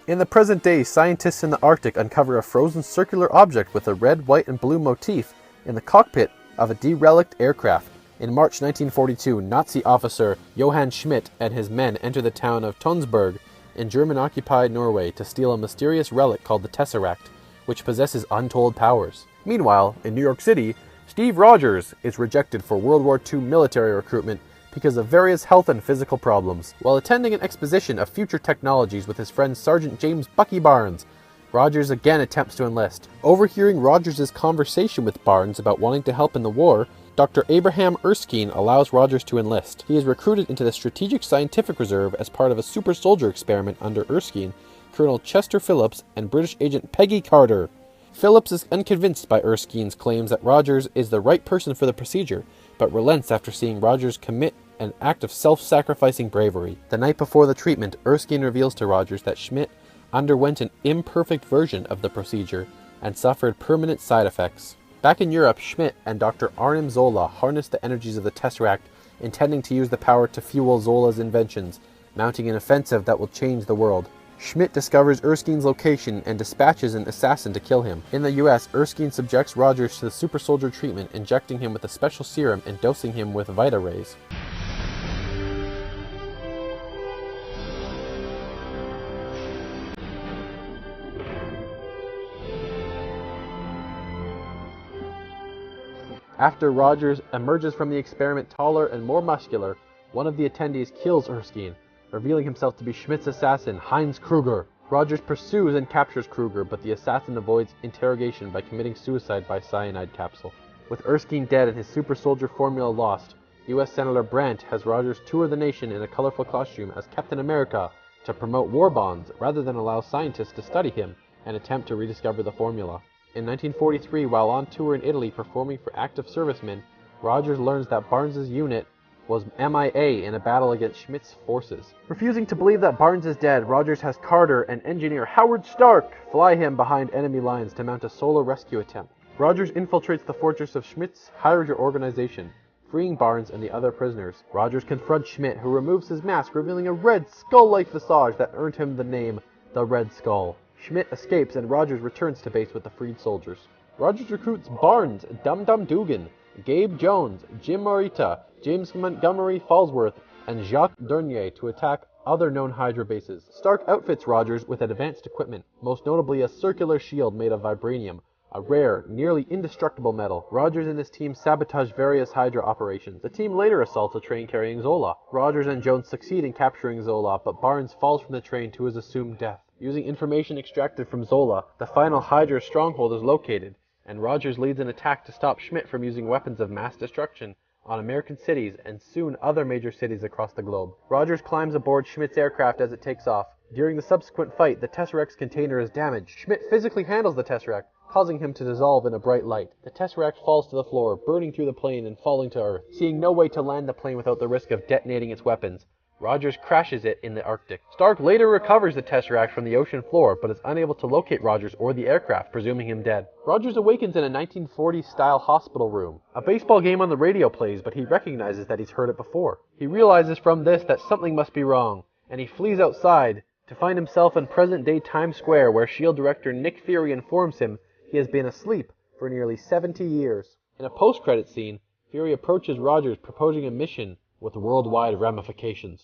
In the present day, scientists in the Arctic uncover a frozen circular object with a red, white, and blue motif in the cockpit of a derelict aircraft. In March 1942, Nazi officer Johann Schmidt and his men enter the town of Tønsberg in German-occupied Norway to steal a mysterious relic called the Tesseract, which possesses untold powers. Meanwhile, in New York City, Steve Rogers is rejected for World War II military recruitment because of various health and physical problems. While attending an exposition of future technologies with his friend Sergeant James Bucky Barnes, Rogers again attempts to enlist. Overhearing Rogers' conversation with Barnes about wanting to help in the war, Dr. Abraham Erskine allows Rogers to enlist. He is recruited into the Strategic Scientific Reserve as part of a super soldier experiment under Erskine, Colonel Chester Phillips, and British agent Peggy Carter. Phillips is unconvinced by Erskine's claims that Rogers is the right person for the procedure, but relents after seeing Rogers commit an act of self-sacrificing bravery. The night before the treatment, Erskine reveals to Rogers that Schmidt underwent an imperfect version of the procedure and suffered permanent side effects. Back in Europe, Schmidt and Dr. Arnim Zola harness the energies of the Tesseract, intending to use the power to fuel Zola's inventions, mounting an offensive that will change the world. Schmidt discovers Erskine's location and dispatches an assassin to kill him. In the US, Erskine subjects Rogers to the super soldier treatment, injecting him with a special serum and dosing him with Vita rays. After Rogers emerges from the experiment taller and more muscular, one of the attendees kills Erskine, revealing himself to be Schmidt's assassin, Heinz Kruger. Rogers pursues and captures Kruger, but the assassin avoids interrogation by committing suicide by cyanide capsule. With Erskine dead and his super soldier formula lost, U.S. Senator Brandt has Rogers tour the nation in a colorful costume as Captain America to promote war bonds rather than allow scientists to study him and attempt to rediscover the formula. In 1943, while on tour in Italy performing for active servicemen, Rogers learns that Barnes' unit was MIA in a battle against Schmidt's forces. Refusing to believe that Barnes is dead, Rogers has Carter and engineer Howard Stark fly him behind enemy lines to mount a solo rescue attempt. Rogers infiltrates the fortress of Schmidt's hydra organization, freeing Barnes and the other prisoners. Rogers confronts Schmidt, who removes his mask, revealing a red skull-like visage that earned him the name the Red Skull. Schmidt escapes and Rogers returns to base with the freed soldiers. Rogers recruits Barnes, Dum Dum Dugan, Gabe Jones, Jim Morita, James Montgomery Falsworth, and Jacques Dernier to attack other known Hydra bases. Stark outfits Rogers with advanced equipment, most notably a circular shield made of vibranium, a rare, nearly indestructible metal. Rogers and his team sabotage various Hydra operations. The team later assaults a train carrying Zola. Rogers and Jones succeed in capturing Zola, but Barnes falls from the train to his assumed death. Using information extracted from Zola, the final Hydra stronghold is located, and Rogers leads an attack to stop Schmidt from using weapons of mass destruction on American cities and soon other major cities across the globe. Rogers climbs aboard Schmidt's aircraft as it takes off. During the subsequent fight, the Tesseract's container is damaged. Schmidt physically handles the Tesseract, causing him to dissolve in a bright light. The Tesseract falls to the floor, burning through the plane and falling to Earth. Seeing no way to land the plane without the risk of detonating its weapons, Rogers crashes it in the Arctic. Stark later recovers the Tesseract from the ocean floor, but is unable to locate Rogers or the aircraft, presuming him dead. Rogers awakens in a 1940s-style hospital room. A baseball game on the radio plays, but he recognizes that he's heard it before. He realizes from this that something must be wrong, and he flees outside to find himself in present-day Times Square, where S.H.I.E.L.D. director Nick Fury informs him he has been asleep for nearly 70 years. In a post-credit scene, Fury approaches Rogers, proposing a mission with worldwide ramifications.